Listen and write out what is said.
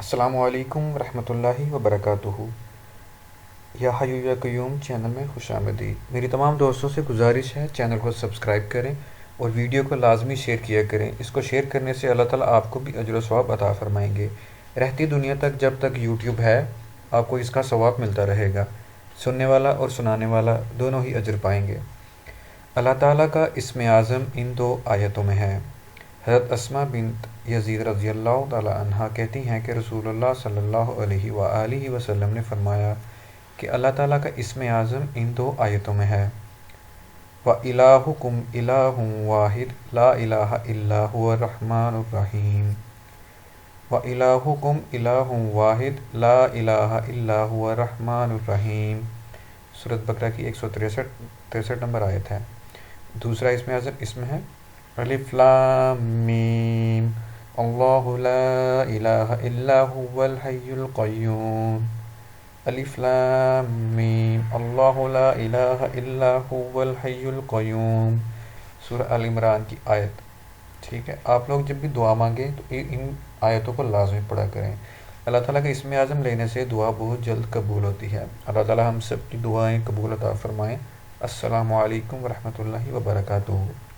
السلام علیکم ورحمۃ اللہ وبرکاتہ۔ یا حیو یا قیوم چینل میں خوش آمدید۔ میری تمام دوستوں سے گزارش ہے چینل کو سبسکرائب کریں اور ویڈیو کو لازمی شیئر کیا کریں۔ اس کو شیئر کرنے سے اللہ تعالیٰ آپ کو بھی اجر و ثواب عطا فرمائیں گے۔ رہتی دنیا تک جب تک یوٹیوب ہے آپ کو اس کا ثواب ملتا رہے گا۔ سننے والا اور سنانے والا دونوں ہی اجر پائیں گے۔ اللہ تعالیٰ کا اسم اعظم ان دو آیتوں میں ہے۔ حضرت اسماء بنت یزید رضی اللہ تعالی عنہ کہتی ہیں کہ رسول اللہ صلی اللہ علیہ وآلہ وسلم نے فرمایا کہ اللہ تعالیٰ کا اسم اعظم ان دو آیتوں میں ہے۔ وَإِلَٰهُكُمْ إِلَٰهٌ وَاحِدٌ لَا إِلَٰهَ إِلَّا هُوَ الرَّحْمَٰنُ الرَّحِيمُ وَإِلَٰهُكُمْ إِلَٰهٌ وَاحِدٌ لَا إِلَٰهَ إِلَّا هُوَ الرَّحْمَٰنُ الرَّحِيمُ۔ سورۃ بقرہ کی 163 نمبر آیت ہے۔ دوسرا اسم اعظم اس میں ہے الف لام میم اللہ لا الہ الا هو الحی القیوم۔ الف لام میم اللہ لا الہ الا هو الحی القیوم، سورہ آل عمران کی آیت۔ ٹھیک ہے، آپ لوگ جب بھی دعا مانگیں تو ان آیتوں کو لازمی پڑھا کریں۔ اللہ تعالیٰ کا اسم اعظم لینے سے دعا بہت جلد قبول ہوتی ہے۔ اللہ تعالیٰ ہم سب کی دعائیں قبول عطا فرمائیں۔ السلام علیکم ورحمۃ اللہ وبرکاتہ۔